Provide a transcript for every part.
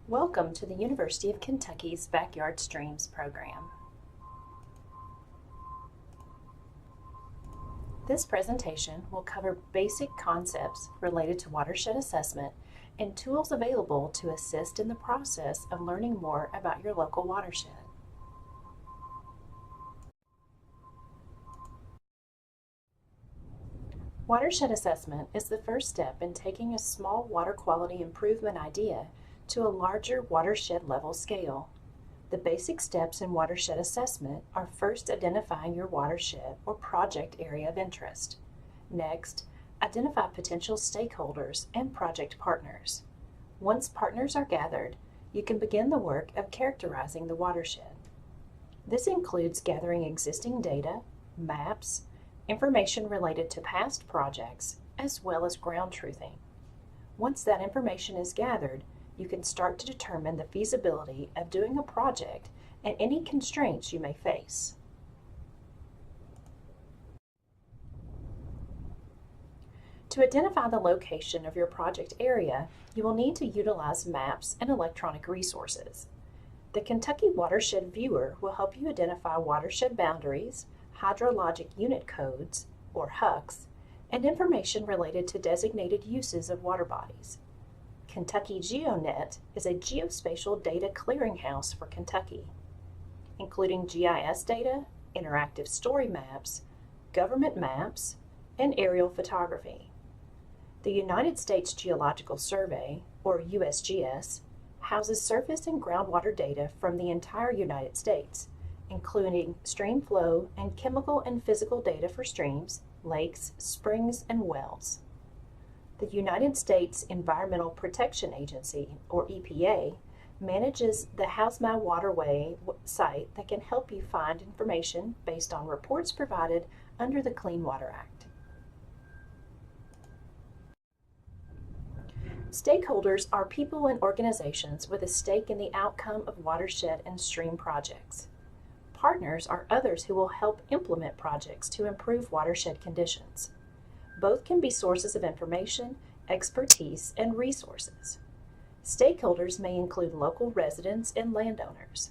Welcome to the University of Kentucky's Backyard Streams program. This presentation will cover basic concepts related to watershed assessment and tools available to assist in the process of learning more about your local watershed. Watershed assessment is the first step in taking a small water quality improvement idea to a larger watershed level scale. The basic steps in watershed assessment are first identifying your watershed or project area of interest. Next, identify potential stakeholders and project partners. Once partners are gathered, you can begin the work of characterizing the watershed. This includes gathering existing data, maps, information related to past projects, as well as ground truthing. Once that information is gathered, you can start to determine the feasibility of doing a project and any constraints you may face. To identify the location of your project area, you will need to utilize maps and electronic resources. The Kentucky Watershed Viewer will help you identify watershed boundaries, hydrologic unit codes, or HUCs, and information related to designated uses of water bodies. Kentucky GeoNet is a geospatial data clearinghouse for Kentucky, including GIS data, interactive story maps, government maps, and aerial photography. The United States Geological Survey, or USGS, houses surface and groundwater data from the entire United States, including stream flow and chemical and physical data for streams, lakes, springs, and wells. The United States Environmental Protection Agency, or EPA, manages the How's My Waterway site that can help you find information based on reports provided under the Clean Water Act. Stakeholders are people and organizations with a stake in the outcome of watershed and stream projects. Partners are others who will help implement projects to improve watershed conditions. Both can be sources of information, expertise, and resources. Stakeholders may include local residents and landowners,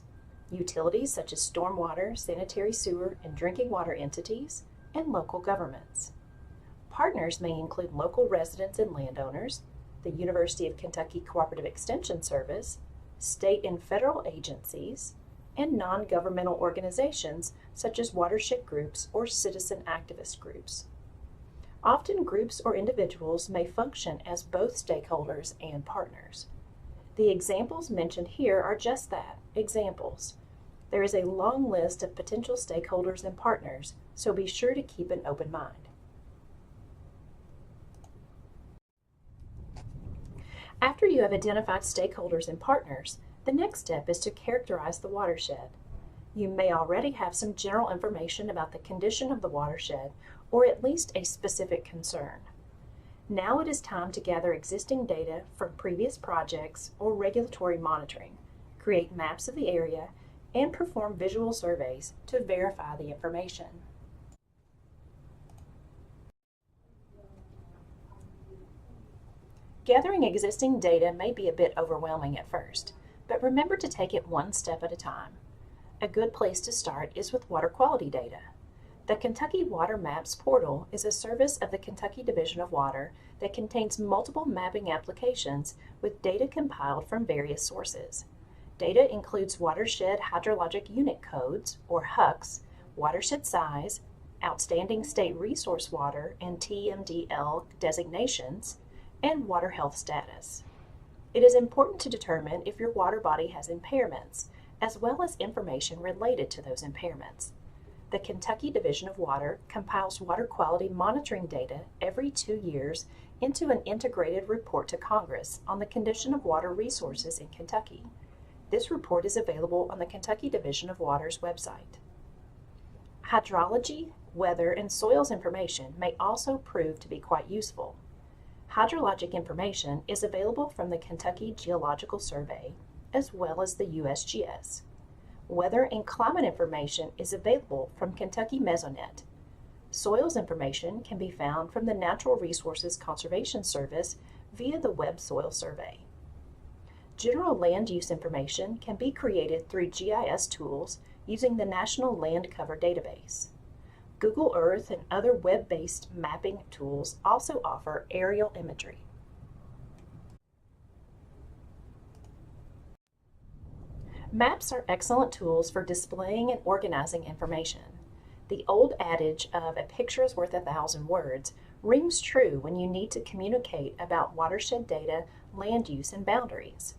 utilities such as stormwater, sanitary sewer, and drinking water entities, and local governments. Partners may include local residents and landowners, the University of Kentucky Cooperative Extension Service, state and federal agencies, and non-governmental organizations such as watershed groups or citizen activist groups. Often groups or individuals may function as both stakeholders and partners. The examples mentioned here are just that, examples. There is a long list of potential stakeholders and partners, so be sure to keep an open mind. After you have identified stakeholders and partners, the next step is to characterize the watershed. You may already have some general information about the condition of the watershed, or at least a specific concern. Now it is time to gather existing data from previous projects or regulatory monitoring, create maps of the area, and perform visual surveys to verify the information. Gathering existing data may be a bit overwhelming at first, but remember to take it one step at a time. A good place to start is with water quality data. The Kentucky Water Maps portal is a service of the Kentucky Division of Water that contains multiple mapping applications with data compiled from various sources. Data includes watershed hydrologic unit codes, or HUCs, watershed size, outstanding state resource water and TMDL designations, and water health status. It is important to determine if your water body has impairments, as well as information related to those impairments. The Kentucky Division of Water compiles water quality monitoring data every 2 years into an integrated report to Congress on the condition of water resources in Kentucky. This report is available on the Kentucky Division of Water's website. Hydrology, weather, and soils information may also prove to be quite useful. Hydrologic information is available from the Kentucky Geological Survey, as well as the USGS. Weather and climate information is available from Kentucky Mesonet. Soils information can be found from the Natural Resources Conservation Service via the Web Soil Survey. General land use information can be created through GIS tools using the National Land Cover Database. Google Earth and other web-based mapping tools also offer aerial imagery. Maps are excellent tools for displaying and organizing information. The old adage of "a picture is worth 1,000 words" rings true when you need to communicate about watershed data, land use, and boundaries.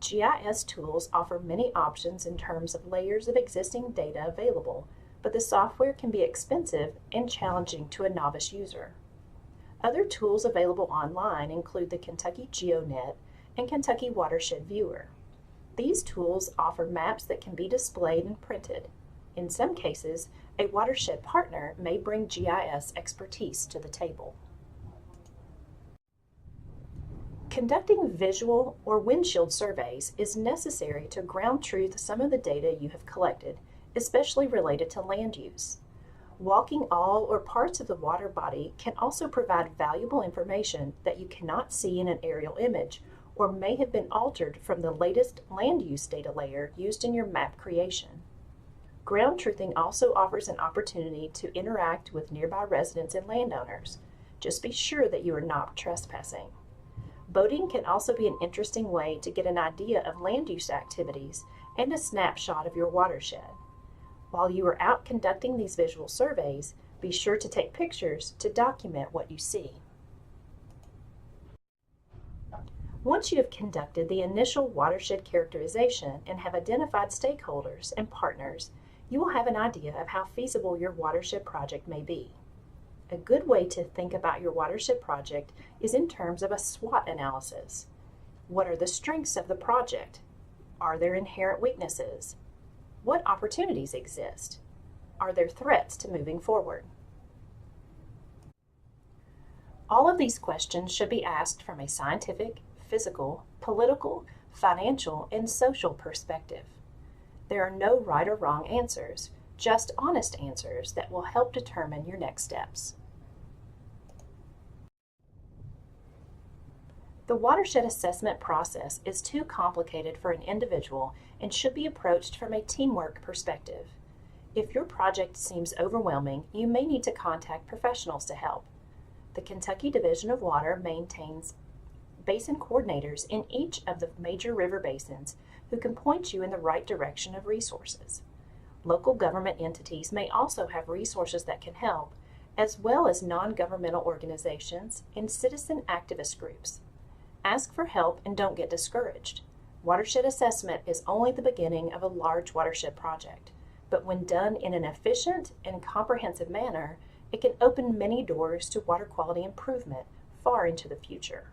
GIS tools offer many options in terms of layers of existing data available, but the software can be expensive and challenging to a novice user. Other tools available online include the Kentucky GeoNet and Kentucky Watershed Viewer. These tools offer maps that can be displayed and printed. In some cases, a watershed partner may bring GIS expertise to the table. Conducting visual or windshield surveys is necessary to ground truth some of the data you have collected, especially related to land use. Walking all or parts of the water body can also provide valuable information that you cannot see in an aerial image or may have been altered from the latest land use data layer used in your map creation. Ground truthing also offers an opportunity to interact with nearby residents and landowners. Just be sure that you are not trespassing. Boating can also be an interesting way to get an idea of land use activities and a snapshot of your watershed. While you are out conducting these visual surveys, be sure to take pictures to document what you see. Once you have conducted the initial watershed characterization and have identified stakeholders and partners, you will have an idea of how feasible your watershed project may be. A good way to think about your watershed project is in terms of a SWOT analysis. What are the strengths of the project? Are there inherent weaknesses? What opportunities exist? Are there threats to moving forward? All of these questions should be asked from a scientific, physical, political, financial, and social perspective. There are no right or wrong answers, just honest answers that will help determine your next steps. The watershed assessment process is too complicated for an individual and should be approached from a teamwork perspective. If your project seems overwhelming, you may need to contact professionals to help. The Kentucky Division of Water maintains basin coordinators in each of the major river basins who can point you in the right direction of resources. Local government entities may also have resources that can help, as well as non-governmental organizations and citizen activist groups. Ask for help and don't get discouraged. Watershed assessment is only the beginning of a large watershed project, but when done in an efficient and comprehensive manner, it can open many doors to water quality improvement far into the future.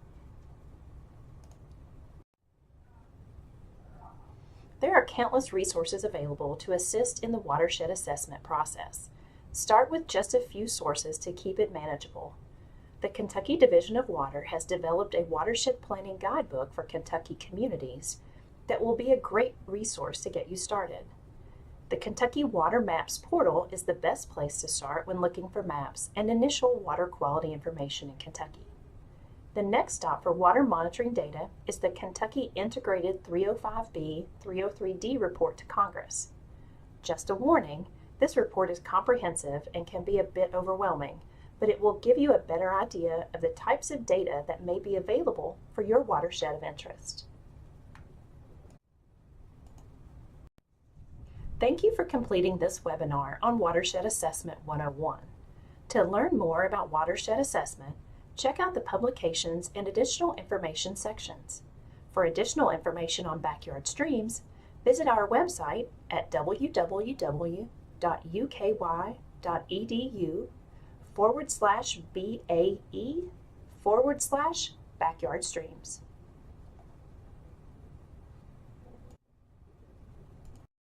There are countless resources available to assist in the watershed assessment process. Start with just a few sources to keep it manageable. The Kentucky Division of Water has developed a watershed planning guidebook for Kentucky communities that will be a great resource to get you started. The Kentucky Water Maps portal is the best place to start when looking for maps and initial water quality information in Kentucky. The next stop for water monitoring data is the Kentucky Integrated 305B 303D report to Congress. Just a warning, this report is comprehensive and can be a bit overwhelming, but it will give you a better idea of the types of data that may be available for your watershed of interest. Thank you for completing this webinar on Watershed Assessment 101. To learn more about watershed assessment, check out the publications and additional information sections. For additional information on backyard streams, visit our website at www.uky.edu/BAE/backyard streams.